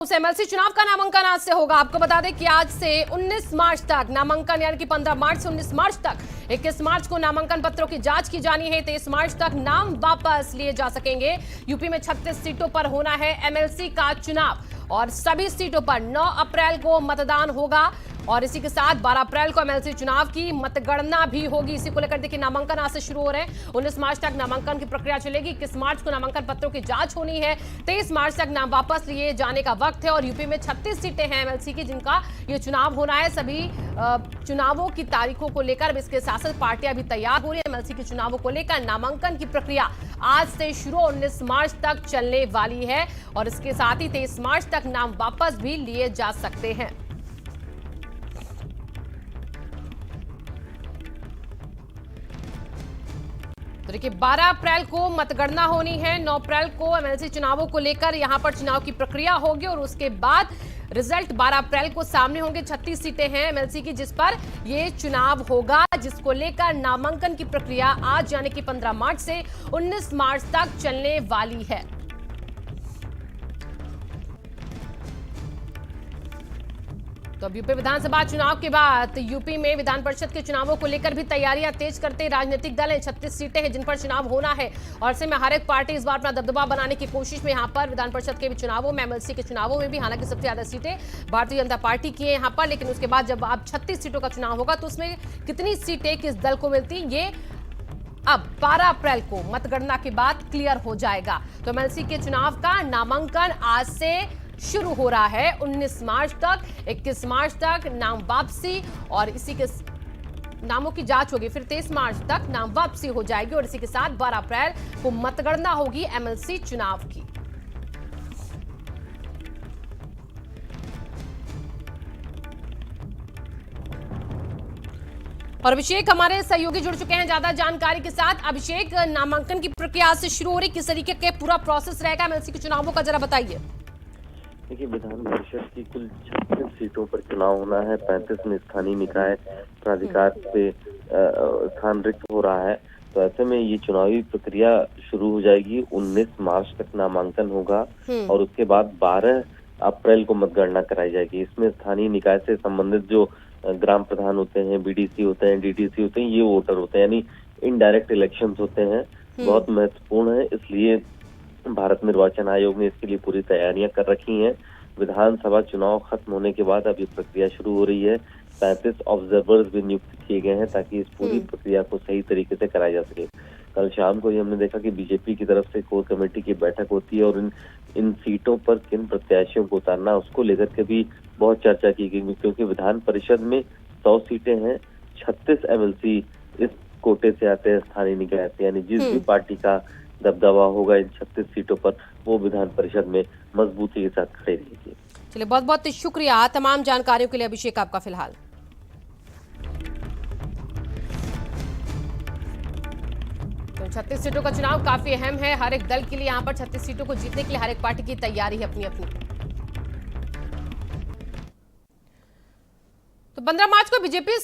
उस एमएलसी चुनाव का नामांकन आज से होगा। आपको बता दें कि आज से 19 मार्च तक नामांकन, यानी कि 15 मार्च से 19 मार्च तक, 21 मार्च को नामांकन पत्रों की जांच की जानी है। 23 मार्च तक नाम वापस लिए जा सकेंगे। यूपी में 36 सीटों पर होना है एमएलसी का चुनाव और सभी सीटों पर 9 अप्रैल को मतदान होगा और इसी के साथ 12 अप्रैल को एमएलसी चुनाव की मतगणना भी होगी। इसी को लेकर देखिए नामांकन आज से शुरू हो रहे हैं। 19 मार्च तक नामांकन की प्रक्रिया चलेगी। 21 मार्च को नामांकन पत्रों की जांच होनी है। 23 मार्च तक नाम वापस लिए जाने का वक्त है और यूपी में 36 सीटें हैं एमएलसी की जिनका ये चुनाव होना है। सभी चुनावों की तारीखों को लेकर इसके साथ पार्टियां भी तैयार हो रही है। एमएलसी के चुनावों को लेकर नामांकन की प्रक्रिया आज से शुरू 19 मार्च तक चलने वाली है और इसके साथ ही 23 मार्च तक नाम वापस भी लिए जा सकते हैं। तो देखिए 12 अप्रैल को मतगणना होनी है। 9 अप्रैल को एमएलसी चुनावों को लेकर यहां पर चुनाव की प्रक्रिया होगी और उसके बाद रिजल्ट 12 अप्रैल को सामने होंगे। 36 सीटें हैं एमएलसी की जिस पर यह चुनाव होगा, जिसको लेकर नामांकन की प्रक्रिया आज यानी कि 15 मार्च से 19 मार्च तक चलने वाली है। तो अब यूपी विधानसभा चुनाव के बाद यूपी में विधान परिषद के चुनावों को लेकर भी तैयारियां तेज करते राजनीतिक दल हैं। 36 सीटें हैं जिन पर चुनाव होना है और ऐसे में हर एक पार्टी इस बार अपना दबदबा बनाने की कोशिश में यहां पर विधान परिषद के भी चुनावों में, एमएलसी के चुनावों में भी। हालांकि सबसे ज्यादा सीटें भारतीय जनता पार्टी की है यहां पर, लेकिन उसके बाद जब अब 36 सीटों का चुनाव होगा तो उसमें कितनी सीटें किस दल को मिलती ये अब 12 अप्रैल को मतगणना के बाद क्लियर हो जाएगा। तो एमएलसी के चुनाव का नामांकन आज से शुरू हो रहा है। 19 मार्च तक, 21 मार्च तक नाम वापसी और इसी के नामों की जांच होगी। फिर 23 मार्च तक नाम वापसी हो जाएगी और इसी के साथ 12 अप्रैल को मतगणना होगी एमएलसी चुनाव की। और अभिषेक हमारे सहयोगी जुड़ चुके हैं ज्यादा जानकारी के साथ। अभिषेक, नामांकन की प्रक्रिया आज से शुरू हो रही, किस तरीके के पूरा प्रोसेस रहेगा एमएलसी के चुनावों का, जरा बताइए। देखिए, विधान परिषद की कुल 36 सीटों पर चुनाव होना है। 35 में स्थानीय निकाय प्राधिकार पे स्थान रिक्त हो रहा है। तो ऐसे में ये चुनावी प्रक्रिया शुरू हो जाएगी। 19 मार्च तक नामांकन होगा और उसके बाद 12 अप्रैल को मतगणना कराई जाएगी। इसमें स्थानीय निकाय से संबंधित जो ग्राम प्रधान होते हैं, बीडीसी होते हैं, डीटीसी होते हैं, ये वोटर होते हैं, यानी इनडायरेक्ट इलेक्शंस होते हैं, बहुत महत्वपूर्ण है। इसलिए भारत निर्वाचन आयोग ने इसके लिए पूरी तैयारियां कर रखी हैं। विधानसभा चुनाव खत्म होने के बाद अब ये प्रक्रिया शुरू हो रही है। 35 ऑब्जर्वर्स भी नियुक्त किए गए हैं ताकि इस पूरी प्रक्रिया को सही तरीके से कराया जा सके। कल शाम को ही हमने देखा कि बीजेपी की तरफ से कोर कमेटी की बैठक होती है और इन सीटों पर किन प्रत्याशियों को उतारना, उसको लेकर के भी बहुत चर्चा की गई, क्योंकि विधान परिषद में 100 सीटें हैं। 36 एमएलसी इस कोटे से आते हैं, स्थानीय निकाय से, यानी जिस भी पार्टी का दबदबा होगा इन 36 सीटों पर, वो विधान परिषद में मजबूती के साथ खड़े रहेगी। चलिए, बहुत बहुत शुक्रिया तमाम जानकारियों के लिए अभिषेक आपका। फिलहाल तो 36 सीटों का चुनाव काफी अहम है हर एक दल के लिए। यहां पर 36 सीटों को जीतने के लिए हर एक पार्टी की तैयारी है अपनी अपनी। तो 15 मार्च को बीजेपी